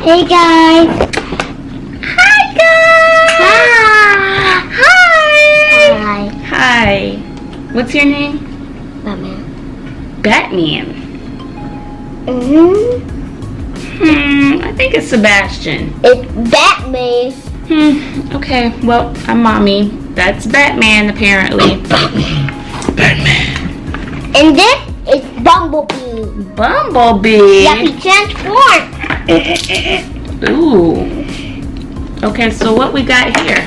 Hey guys. Hi guys. Hi. Hi. What's your name? Batman. Batman. I think it's Sebastian. It's Batman. Okay, well, I'm Mommy. That's Batman, apparently. Batman. And this is Bumblebee. Bumblebee? Yeah, he transformed. Ooh. Okay, so what we got here?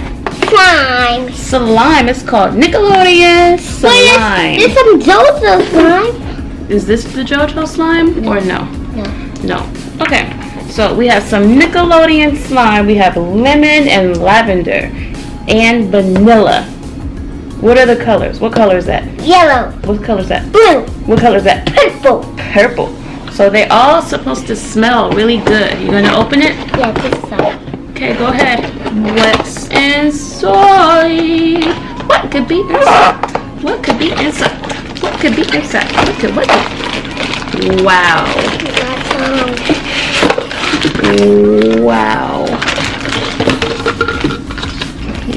Slime. Slime. It's called Nickelodeon Slime. Wait, there's some JoJo slime. Is this the JoJo slime or no? No. Okay, so we have some Nickelodeon slime. We have lemon and lavender and vanilla. What are the colors? What color is that? Yellow. What color is that? Blue. What color is that? Purple. Purple. So they're all supposed to smell really good. You gonna open it? Yeah, this side. Okay, go ahead. What's inside? What could be inside? What could be inside? What could be inside? What could? Wow. Wow.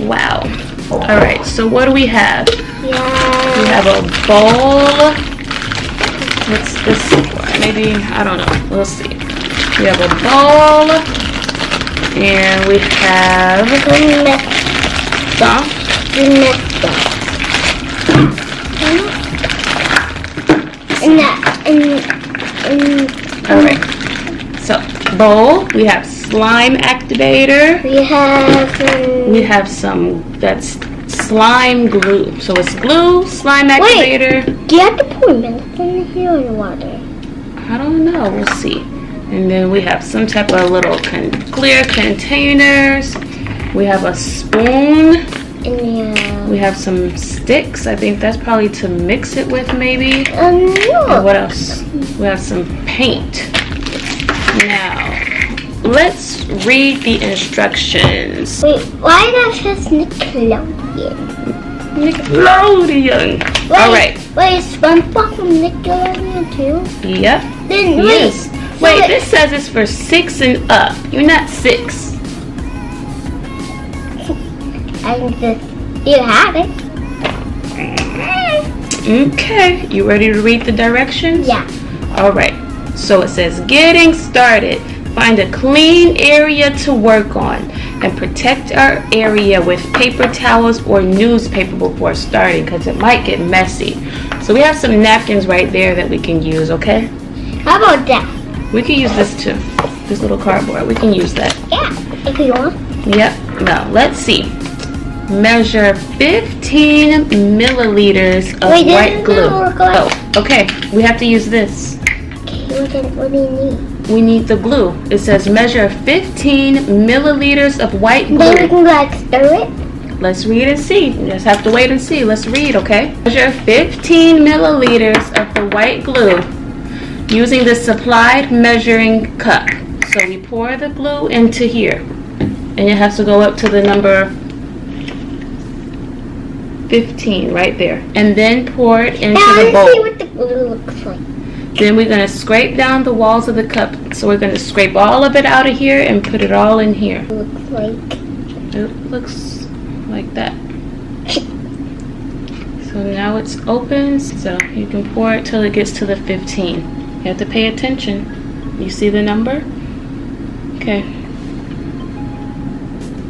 Wow. All right, so what do we have? Yeah. We have a bowl. What's this for? Maybe, I don't know. We'll see. We have a bowl. And we have some. Alright. So, bowl. We have slime activator. We have some, that's slime glue. So it's glue, slime activator. Wait, do you have to pour milk in here or water? I don't know. We'll see. And then we have some type of little clear containers. We have a spoon. Yeah. We have some sticks. I think that's probably to mix it with, maybe. No. And what else? We have some paint. Now, let's read the instructions. Wait, why not just Nickelodeon? Nickelodeon. All right. Wait, is SpongeBob from Nickelodeon too? Yep. Then Yes. Wait, this says it's for 6 and up. You're not 6. You have it. Okay. You ready to read the directions? Yeah. All right. So it says, getting started. Find a clean area to work on and protect our area with paper towels or newspaper before starting because it might get messy. So we have some napkins right there that we can use, okay? How about that? We can use this too. This little cardboard. We can use that. Yeah, if you want. Yep. Now, let's see. Measure 15 milliliters of white glue. Oh, okay. We have to use this. Okay, what do you need? We need the glue. It says measure 15 milliliters of white glue. Then we can like stir it. Let's read and see. You just have to wait and see. Let's read, okay? Measure 15 milliliters of the white glue using the supplied measuring cup. So we pour the glue into here. And it has to go up to the number 15 right there. And then pour it into the bowl. Now let's see what the glue looks like. Then we're going to scrape down the walls of the cup. So we're going to scrape all of it out of here and put it all in here. It looks like that. So now it's open. So you can pour it till it gets to the 15. You have to pay attention. You see the number? Okay.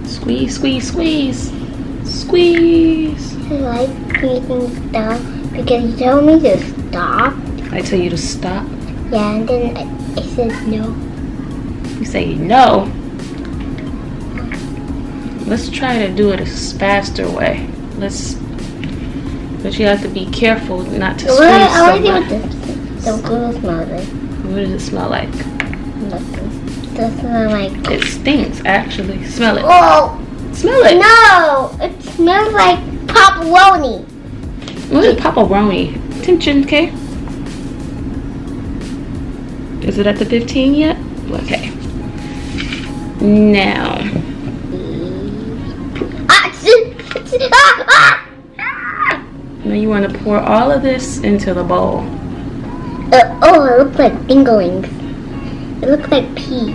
Squeeze, squeeze, squeeze. Squeeze. I like squeezing stuff because you told me to stop. I tell you to stop. Yeah, and then it says no. You say no. Let's try to do it a faster way. But you have to be careful not to squeeze so much. I want to see what the glue smells like. What does it smell like? Nothing. It does smell like... It stinks, actually. Smell it. Oh! Smell it. No! It smells like pepperoni. What is pepperoni? Attention, okay? Is it at the 15 yet? Okay. Now. Now you want to pour all of this into the bowl. Oh, it looks like fingerlings. It looks like pea.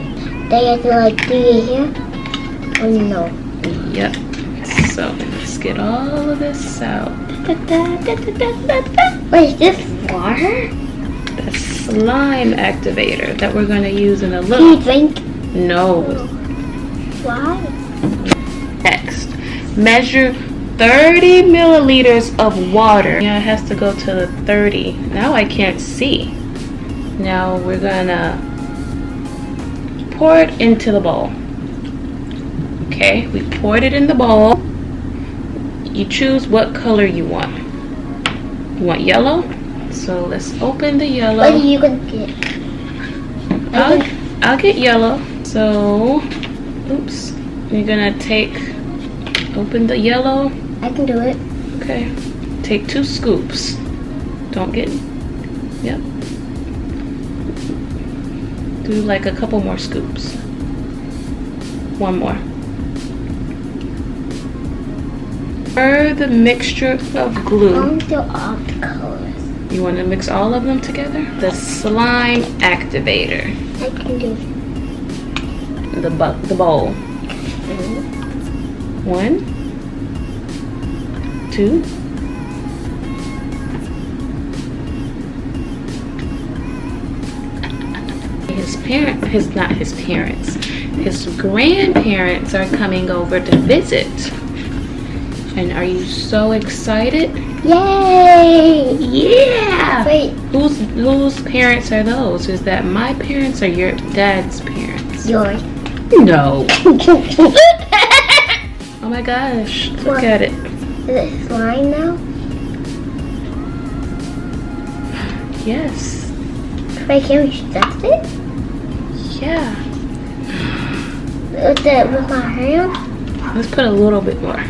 They have to like do it here? Or no? Yep. So let's get all of this out. Wait, is this water? The slime activator that we're going to use in a Can little. you drink? No. Why? Next, measure 30 milliliters of water. Yeah, it has to go to the 30. Now I can't see. Now we're gonna pour it into the bowl. Okay, we poured it in the bowl. You choose what color you want. You want yellow? So let's open the yellow. What are you gonna get? I'll get yellow. So, oops. You're gonna open the yellow. I can do it. Okay. Take 2 scoops. Don't get, yep. Do like a couple more scoops. 1 more. Pour the mixture of I glue. want to do all the colors. You want to mix all of them together? The slime activator. I can do The bowl. 1, 2. His grandparents are coming over to visit. And are you so excited? Yay! Yeah! Wait, Whose parents are those? Is that my parents or your dad's parents? yours. No. Is Oh my gosh. Look What? at it. it slime now? Yes. Wait, can we stuff it? Yeah. With my hand? Let's put a little bit more.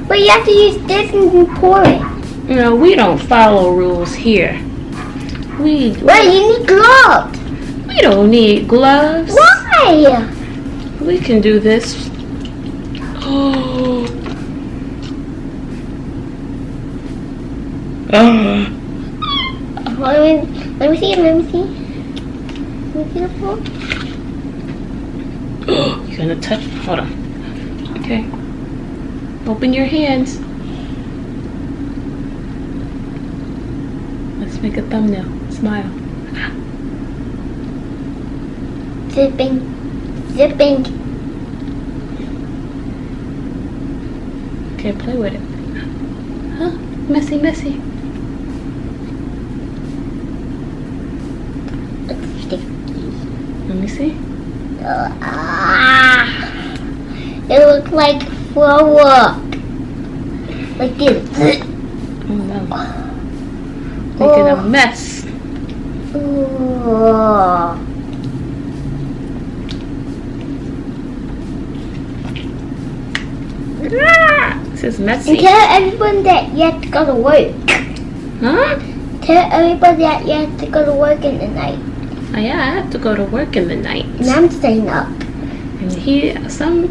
But you have to use this and pour it. No, we don't follow rules here. Wait, you need gloves. We don't need gloves. Why? We can do this. Oh. Let me see. Let me see the pool. You're gonna touch. Hold on. Okay. Open your hands. Let's make a thumbnail. Smile. Zipping. Okay, play with it. Huh? Messy. It's sticky. Let me see. It looks like throw up. Like this. Oh no. Making a mess. Ooh. This is messy. And tell everyone that you have to go to work. Huh? Tell everybody that you have to go to work in the night. Oh, yeah, I have to go to work in the night. And I'm staying up. And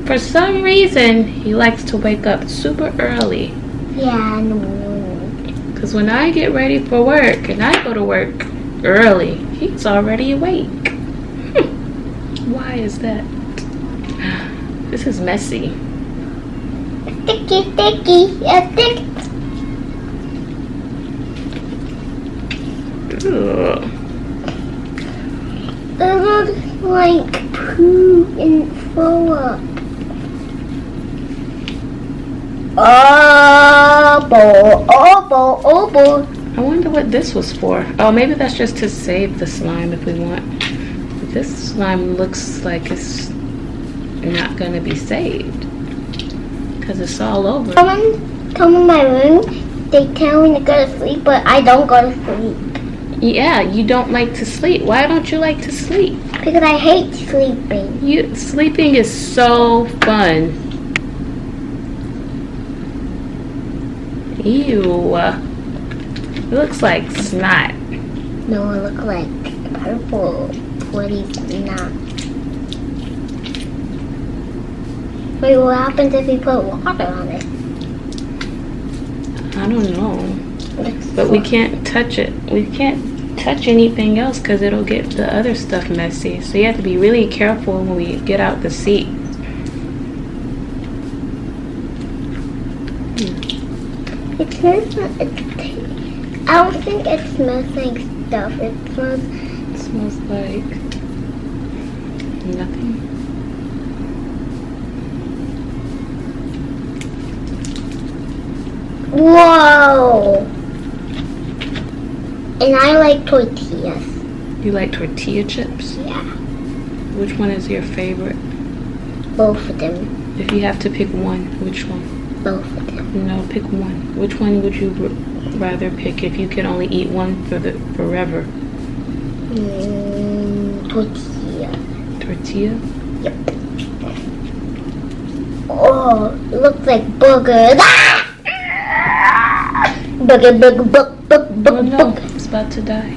for some reason, he likes to wake up super early. Yeah, in the morning. Because when I get ready for work and I go to work early, he's already awake. Why is that? This is messy. Sticky. Yeah, stick. Ugh. It looks like poo and throw up. Oh boy. I wonder what this was for. Oh, maybe that's just to save the slime if we want. But this slime looks like it's not going to be saved. Because it's all over. Someone come in my room. They tell me to go to sleep, but I don't go to sleep. Yeah, you don't like to sleep. Why don't you like to sleep? Because I hate sleeping. Sleeping is so fun. Ew. It looks like snot. No, it looks like purple. What is not? Wait, what happens if we put water on it? I don't know. But we can't touch it. We can't touch anything else because it'll get the other stuff messy. So you have to be really careful when we get out the seat. It smells I don't think it smells like stuff. It smells like nothing. Whoa! And I like tortillas. You like tortilla chips? Yeah. Which one is your favorite? Both of them. If you have to pick one, which one? Both of them. No, pick one. Which one would you rather pick if you could only eat one forever? Tortilla. Tortilla? Yep. Oh, it looks like burgers. Ah! Burger. Oh no, it's about to die.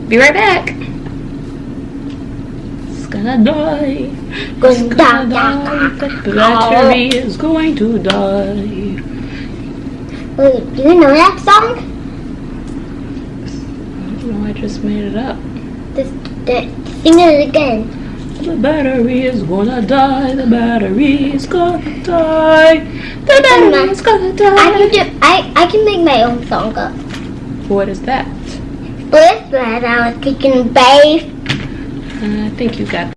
Be right back. It's gonna die. It's gonna die. The battery is going to die. Wait, do you know that song? No, I just made it up. Sing it again. The battery is gonna die. The battery is gonna die. The battery is gonna die. I can make my own song up. What is that? First, I was kicking bass. I think you got